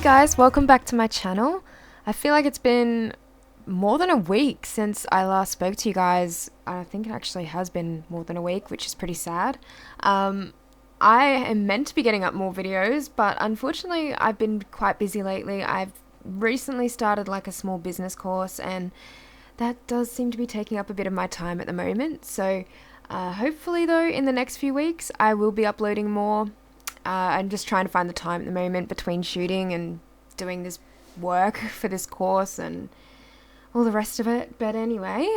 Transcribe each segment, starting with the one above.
guys, welcome back to my channel. I feel like it's been more than a week since I last spoke to you guys. I think it actually has been more than a week, which is pretty sad. I am meant to be getting up more videos, but unfortunately I've been quite busy lately. I've recently started like a small business course, and that does seem to be taking up a bit of my time at the moment. So hopefully though, in the next few weeks I will be uploading more. I'm just trying to find the time at the moment between shooting and doing this work for this course and all the rest of it. But anyway,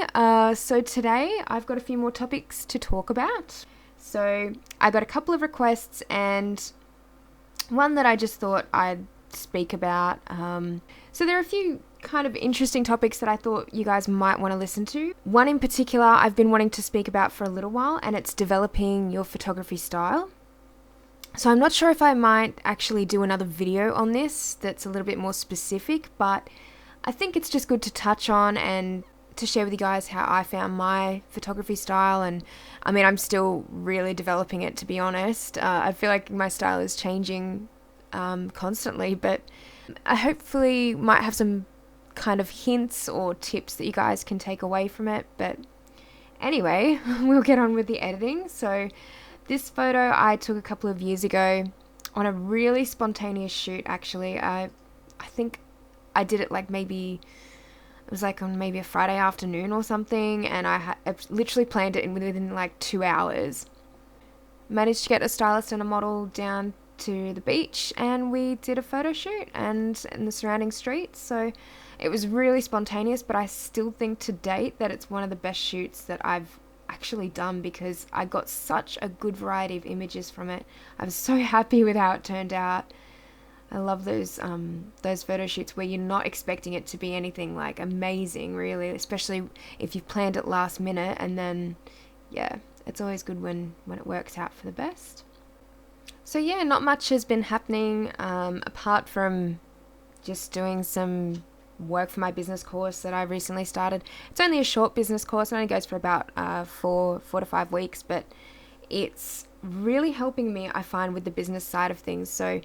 so today I've got a few more topics to talk about. So I got a couple of requests and one that I just thought I'd speak about. So there are a few kind of interesting topics that I thought you guys might want to listen to. One in particular I've been wanting to speak about for a little while, and it's developing your photography style. So I'm not sure if I might actually do another video on this that's a little bit more specific, but I think it's just good to touch on and to share with you guys how I found my photography style. And I mean, I'm still really developing it, to be honest. I feel like my style is changing constantly, but I hopefully might have some kind of hints or tips that you guys can take away from it. But anyway, we'll get on with the editing. So this photo I took a couple of years ago on a really spontaneous shoot, actually. I think I did it like maybe, it was like on maybe a Friday afternoon or something, and I literally planned it within like 2 hours. Managed to get a stylist and a model down to the beach, and we did a photo shoot and in the surrounding streets. So it was really spontaneous, but I still think to date that it's one of the best shoots that I've actually done, because I got such a good variety of images from it. I was so happy with how it turned out. I love those photo shoots where you're not expecting it to be anything like amazing, really, especially if you've planned it last minute, and then yeah, it's always good when it works out for the best. So yeah, not much has been happening apart from just doing some work for my business course that I recently started. It's only a short business course. It only goes for about 4 to 5 weeks, but it's really helping me, I find, with the business side of things. So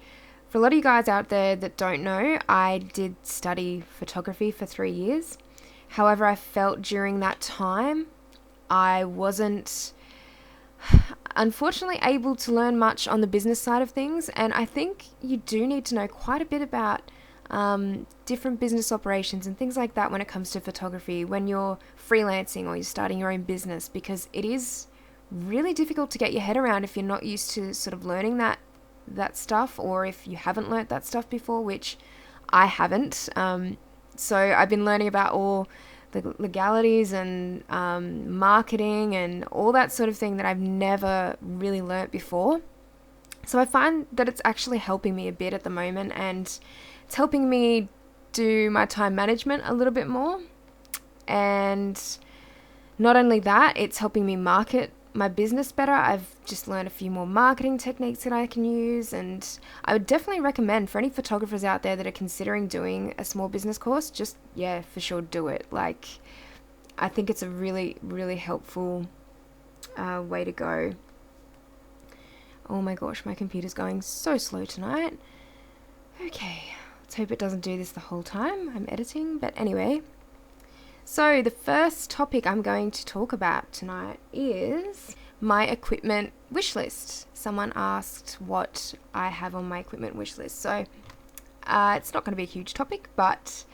for a lot of you guys out there that don't know, I did study photography for 3 years. However, I felt during that time I wasn't unfortunately able to learn much on the business side of things, and I think you do need to know quite a bit about different business operations and things like that when it comes to photography when you're freelancing or you're starting your own business, because it is really difficult to get your head around if you're not used to sort of learning that stuff, or if you haven't learnt that stuff before, which I haven't. So I've been learning about all the legalities and marketing and all that sort of thing that I've never really learnt before. So I find that it's actually helping me a bit at the moment, and it's helping me do my time management a little bit more. And not only that, it's helping me market my business better. I've just learned a few more marketing techniques that I can use, and I would definitely recommend for any photographers out there that are considering doing a small business course, just, yeah, for sure do it. Like, I think it's a really, really helpful way to go. Oh my gosh, my computer's going so slow tonight. Okay, let's hope it doesn't do this the whole time I'm editing. But anyway, so the first topic I'm going to talk about tonight is my equipment wish list. Someone asked what I have on my equipment wish list. So it's not going to be a huge topic, but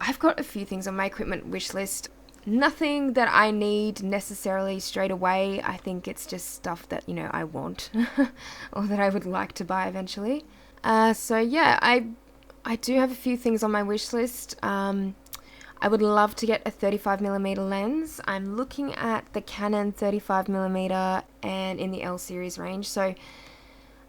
I've got a few things on my equipment wish list. Nothing that I need necessarily straight away. I think it's just stuff that, you know, I want or that I would like to buy eventually. So yeah, I do have a few things on my wish list. I would love to get a 35mm lens. I'm looking at the Canon 35mm and in the L series range. So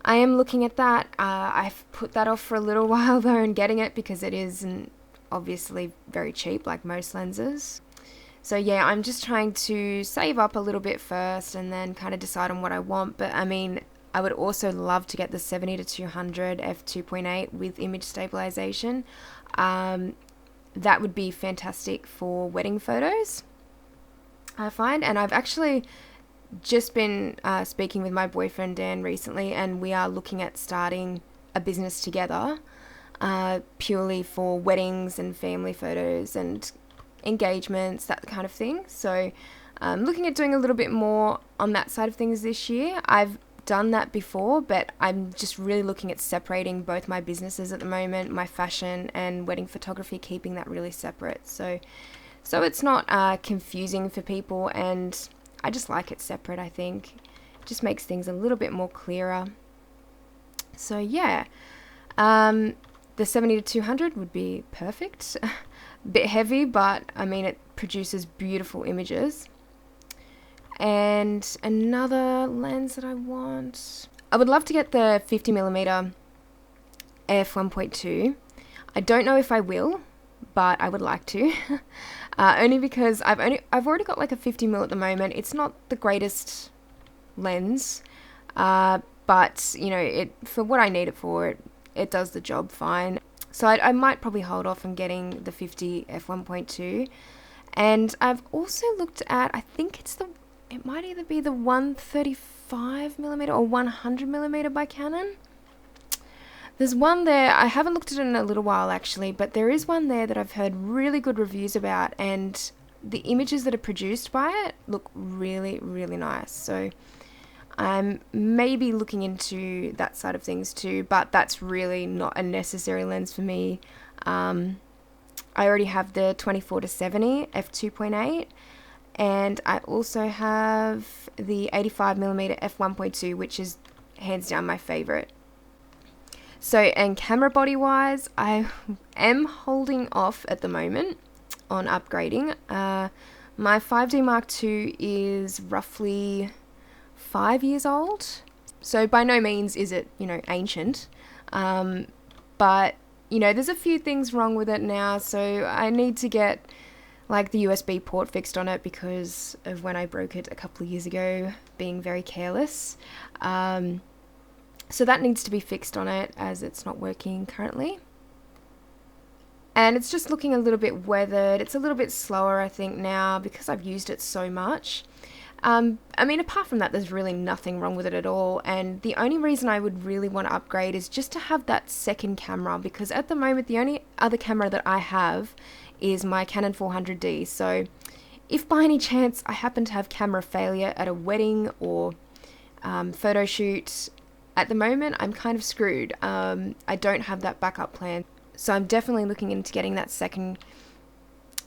I am looking at that. I've put that off for a little while though and getting it, because it isn't obviously very cheap like most lenses. So yeah, I'm just trying to save up a little bit first and then kind of decide on what I want. But I mean, I would also love to get the 70-200 f2.8 with image stabilization. That would be fantastic for wedding photos, I find. And I've actually just been speaking with my boyfriend Dan recently, and we are looking at starting a business together purely for weddings and family photos and engagements, that kind of thing. So looking at doing a little bit more on that side of things this year. I've done that before, but I'm just really looking at separating both my businesses at the moment, my fashion and wedding photography, keeping that really separate. So it's not confusing for people, and I just like it separate. I think it just makes things a little bit more clearer. So yeah, the 70 to 200 would be perfect. A bit heavy, but I mean, it produces beautiful images. And another lens that I want, I would love to get the 50mm f1.2. I don't know if I will, but I would like to. Only because I've already got like a 50mm at the moment. It's not the greatest lens, but you know, it for what I need it for, it does the job fine. So I might probably hold off on getting the 50 f1.2. And I've also looked at, I think it might either be the 135mm or 100mm by Canon. There's one there, I haven't looked at it in a little while actually, but there is one there that I've heard really good reviews about, and the images that are produced by it look really, really nice. So I'm maybe looking into that side of things too, but that's really not a necessary lens for me. I already have the 24 to 70 f2.8, and I also have the 85mm f1.2, which is hands down my favorite. So, and camera body wise, I am holding off at the moment on upgrading. My 5D Mark II is roughly 5 years old, so by no means is it, you know, ancient, but you know, there's a few things wrong with it now, so I need to get like the USB port fixed on it because of when I broke it a couple of years ago, being very careless. So that needs to be fixed on it, as it's not working currently. And it's just looking a little bit weathered. It's a little bit slower, I think, now because I've used it so much. I mean, apart from that, there's really nothing wrong with it at all. And the only reason I would really want to upgrade is just to have that second camera, because at the moment, the only other camera that I have is my Canon 400D. So if by any chance I happen to have camera failure at a wedding or photo shoot, at the moment, I'm kind of screwed. I don't have that backup plan. So I'm definitely looking into getting that second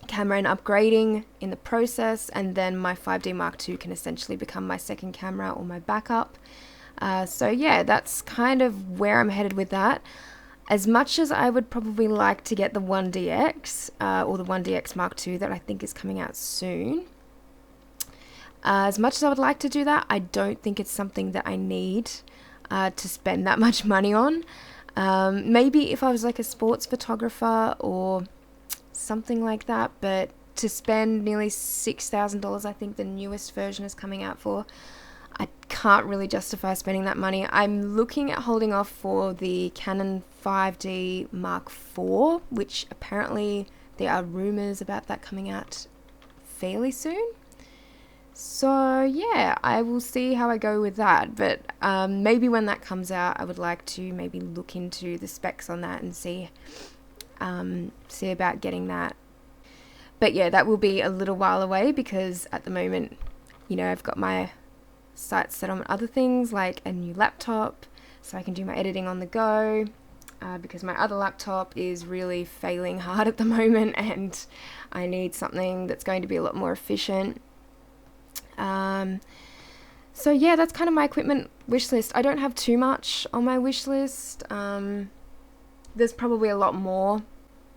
camera and upgrading in the process, and then my 5D Mark II can essentially become my second camera or my backup. So yeah, that's kind of where I'm headed with that. As much as I would probably like to get the 1DX or the 1DX Mark II that I think is coming out soon, as much as I would like to do that, I don't think it's something that I need to spend that much money on. Maybe if I was like a sports photographer or something like that, but to spend nearly $6,000, I think the newest version is coming out for, I can't really justify spending that money. I'm looking at holding off for the Canon 5D Mark IV, which apparently there are rumors about that coming out fairly soon. So yeah, I will see how I go with that, but maybe when that comes out, I would like to maybe look into the specs on that and see about getting that. But yeah, that will be a little while away, because at the moment, you know, I've got my sights set on other things like a new laptop, so I can do my editing on the go, because my other laptop is really failing hard at the moment, and I need something that's going to be a lot more efficient. So yeah, that's kind of my equipment wish list. I don't have too much on my wish list. There's probably a lot more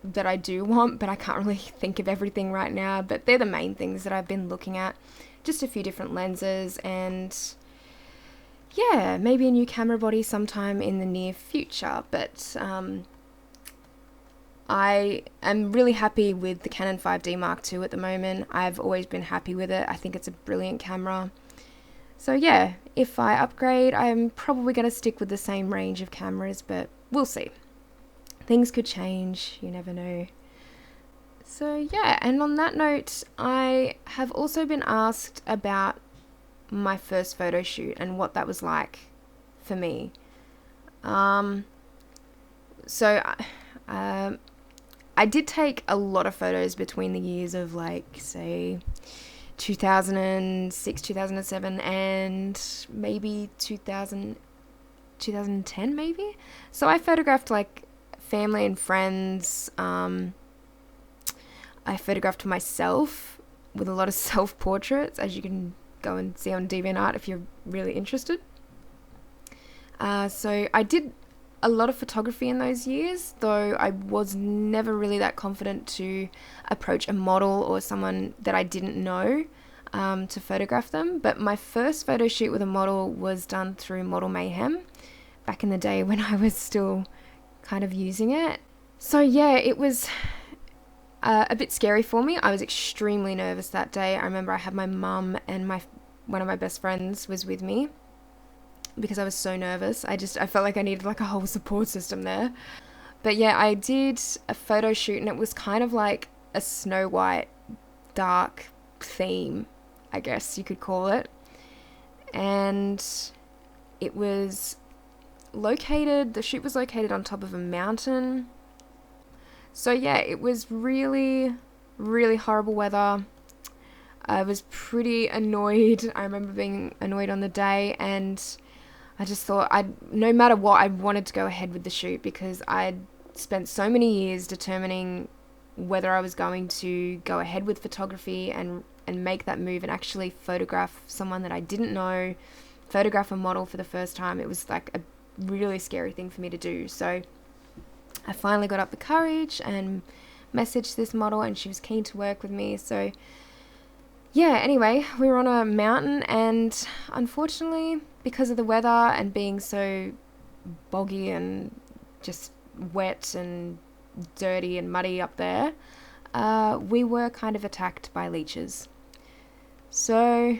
that I do want, but I can't really think of everything right now. But they're the main things that I've been looking at. Just a few different lenses, and yeah, maybe a new camera body sometime in the near future. But I am really happy with the Canon 5D Mark II at the moment. I've always been happy with it. I think it's a brilliant camera. So yeah, if I upgrade, I'm probably going to stick with the same range of cameras, but we'll see. Things could change, you never know. So yeah, and on that note, I have also been asked about my first photo shoot and what that was like for me. So I did take a lot of photos between the years of, like, say, 2006, 2007, and maybe 2010 maybe. So I photographed, like, family and friends. I photographed myself with a lot of self-portraits, as you can go and see on DeviantArt if you're really interested. So I did a lot of photography in those years, though I was never really that confident to approach a model or someone that I didn't know to photograph them. But my first photo shoot with a model was done through Model Mayhem back in the day when I was still kind of using it. So yeah, it was a bit scary for me. I was extremely nervous that day. I remember I had my mum and one of my best friends was with me because I was so nervous. I felt like I needed, like, a whole support system there. But yeah, I did a photo shoot, and it was kind of like a Snow White dark theme, I guess you could call it. And the shoot was located on top of a mountain. So yeah, it was really, really horrible weather. I was pretty annoyed. I remember being annoyed on the day, and I just thought no matter what, I wanted to go ahead with the shoot because I'd spent so many years determining whether I was going to go ahead with photography and make that move and actually photograph someone that I didn't know, photograph a model for the first time. It was like a really scary thing for me to do. So I finally got up the courage and messaged this model, and she was keen to work with me. So yeah, anyway, we were on a mountain, and unfortunately, because of the weather and being so boggy and just wet and dirty and muddy up there, we were kind of attacked by leeches. So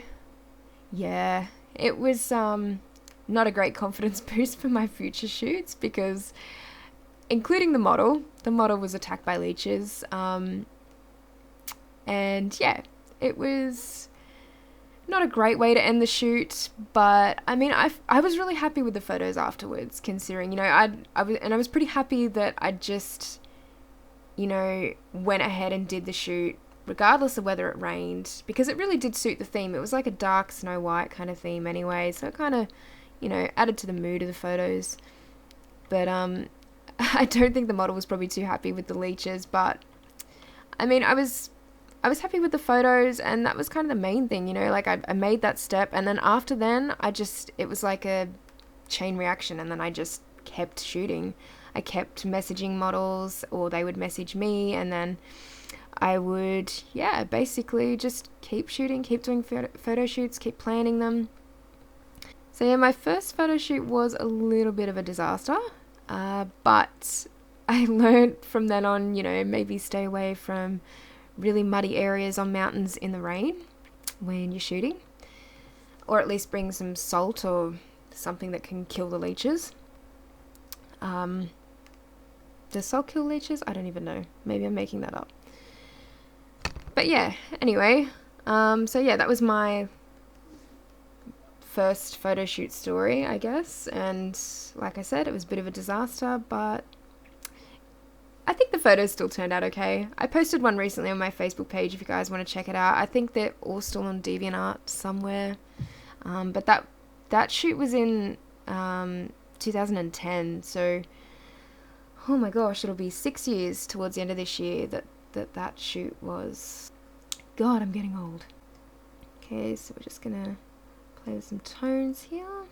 yeah, it was not a great confidence boost for my future shoots because, including the model was attacked by leeches. And yeah, it was not a great way to end the shoot, but I mean, I was really happy with the photos afterwards, considering, you know, I was pretty happy that I just, you know, went ahead and did the shoot regardless of whether it rained, because it really did suit the theme. It was like a dark Snow White kind of theme anyway, so it kind of, you know, added to the mood of the photos. But I don't think the model was probably too happy with the leeches, but I mean, I was happy with the photos, and that was kind of the main thing, you know, like I made that step, and then after then, it was like a chain reaction, and then I just kept shooting. I kept messaging models, or they would message me, and then I would, yeah, basically just keep shooting, keep doing photo shoots, keep planning them. So yeah, my first photo shoot was a little bit of a disaster, but I learned from then on, you know, maybe stay away from really muddy areas on mountains in the rain when you're shooting, or at least bring some salt or something that can kill the leeches. Does salt kill leeches? I don't even know. Maybe I'm making that up. But yeah, anyway, so yeah, that was my first photo shoot story, I guess, and like I said, it was a bit of a disaster, but I think the photos still turned out okay. I posted one recently on my Facebook page if you guys want to check it out. I think they're all still on DeviantArt somewhere, but that shoot was in 2010, so oh my gosh, it'll be 6 years towards the end of this year that shoot was. God, I'm getting old. Okay, so we're just gonna play with some tones here.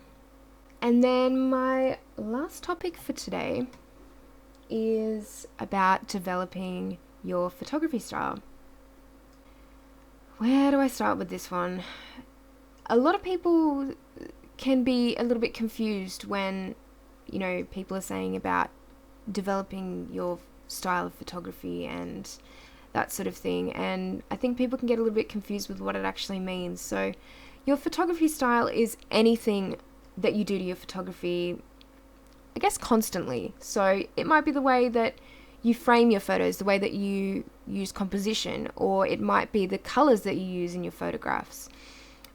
And then my last topic for today is about developing your photography style. Where do I start with this one? A lot of people can be a little bit confused when, you know, people are saying about developing your style of photography and that sort of thing, and I think people can get a little bit confused with what it actually means. So your photography style is anything that you do to your photography, I guess, constantly. So it might be the way that you frame your photos, the way that you use composition, or it might be the colors that you use in your photographs,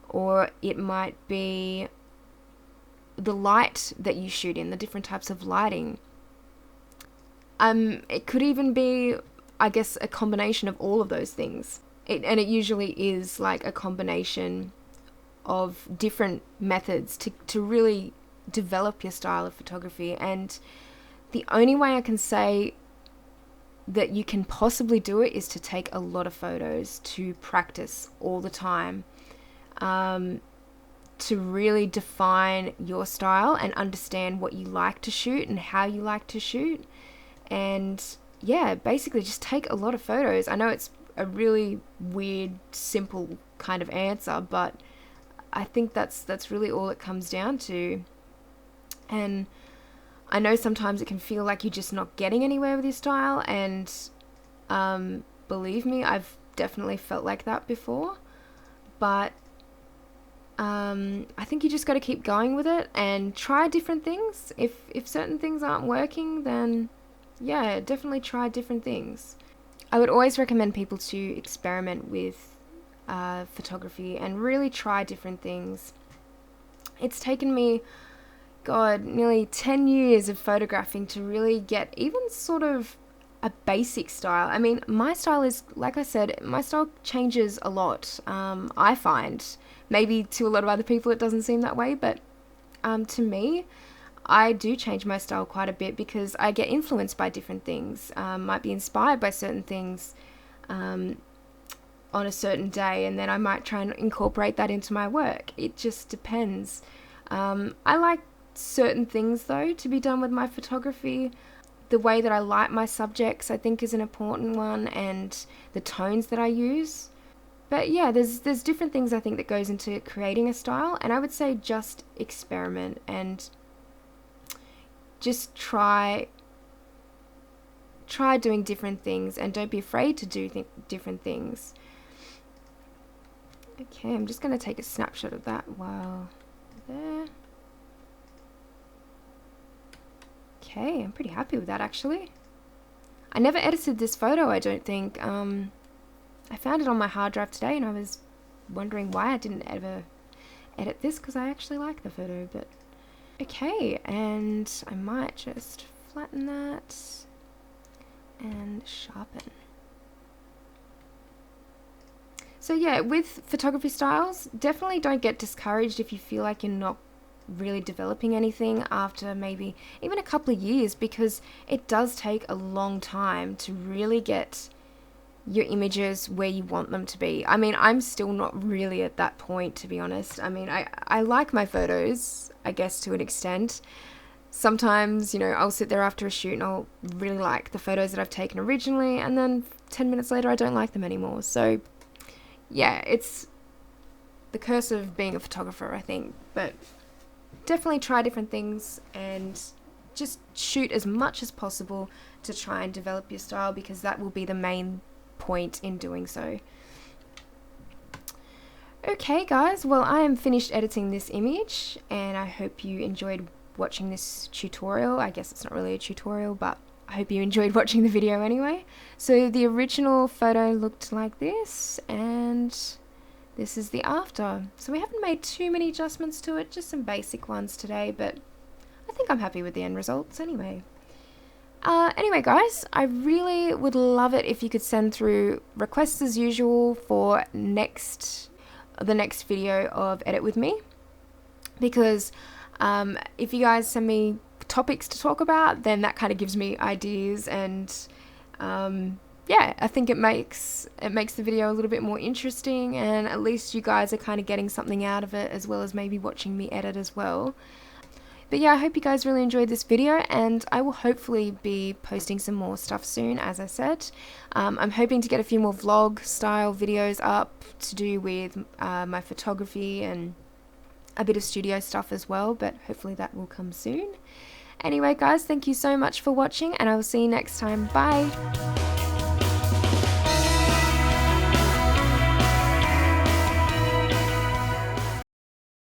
or it might be the light that you shoot in, the different types of lighting. It could even be, I guess, a combination of all of those things. And it usually is like a combination of different methods to really develop your style of photography. And the only way I can say that you can possibly do it is to take a lot of photos, to practice all the time, to really define your style and understand what you like to shoot and how you like to shoot. And yeah, basically just take a lot of photos. I know it's a really weird, simple kind of answer, but I think that's really all it comes down to. And I know sometimes it can feel like you're just not getting anywhere with your style, and believe me, I've definitely felt like that before. But I think you just got to keep going with it and try different things. If certain things aren't working, then yeah, definitely try different things. I would always recommend people to experiment with photography and really try different things. It's taken me, God, nearly 10 years of photographing to really get even sort of a basic style. I mean, my style is, like I said, my style changes a lot. I find, maybe to a lot of other people it doesn't seem that way, but to me, I do change my style quite a bit because I get influenced by different things. Might be inspired by certain things on a certain day, and then I might try and incorporate that into my work. It just depends. I like certain things though to be done with my photography. The way that I light my subjects I think is an important one, and the tones that I use. But yeah, there's different things I think that goes into creating a style, and I would say just experiment and just try doing different things, and don't be afraid to do different things. Okay, I'm just going to take a snapshot of that while there. Okay, I'm pretty happy with that actually. I never edited this photo, I don't think. I found it on my hard drive today and I was wondering why I didn't ever edit this, because I actually like the photo. But okay, and I might just flatten that and sharpen. So yeah, with photography styles, definitely don't get discouraged if you feel like you're not really developing anything after maybe even a couple of years, because it does take a long time to really get your images where you want them to be. I mean, I'm still not really at that point, to be honest. I mean, I like my photos, I guess, to an extent. Sometimes, you know, I'll sit there after a shoot and I'll really like the photos that I've taken originally, and then 10 minutes later I don't like them anymore. So yeah, it's the curse of being a photographer, I think. But definitely try different things and just shoot as much as possible to try and develop your style, because that will be the main point in doing so. Okay guys, well, I am finished editing this image and I hope you enjoyed watching this tutorial. I guess it's not really a tutorial, but I hope you enjoyed watching the video anyway. So the original photo looked like this, and this is the after. So we haven't made too many adjustments to it, just some basic ones today, but I think I'm happy with the end results anyway. Anyway guys, I really would love it if you could send through requests as usual for the next video of Edit With Me, because if you guys send me topics to talk about, then that kind of gives me ideas, and yeah, I think it makes the video a little bit more interesting, and at least you guys are kind of getting something out of it, as well as maybe watching me edit as well. But yeah, I hope you guys really enjoyed this video, and I will hopefully be posting some more stuff soon, as I said. I'm hoping to get a few more vlog style videos up to do with my photography and a bit of studio stuff as well, but hopefully that will come soon. Anyway guys, thank you so much for watching, and I will see you next time. Bye!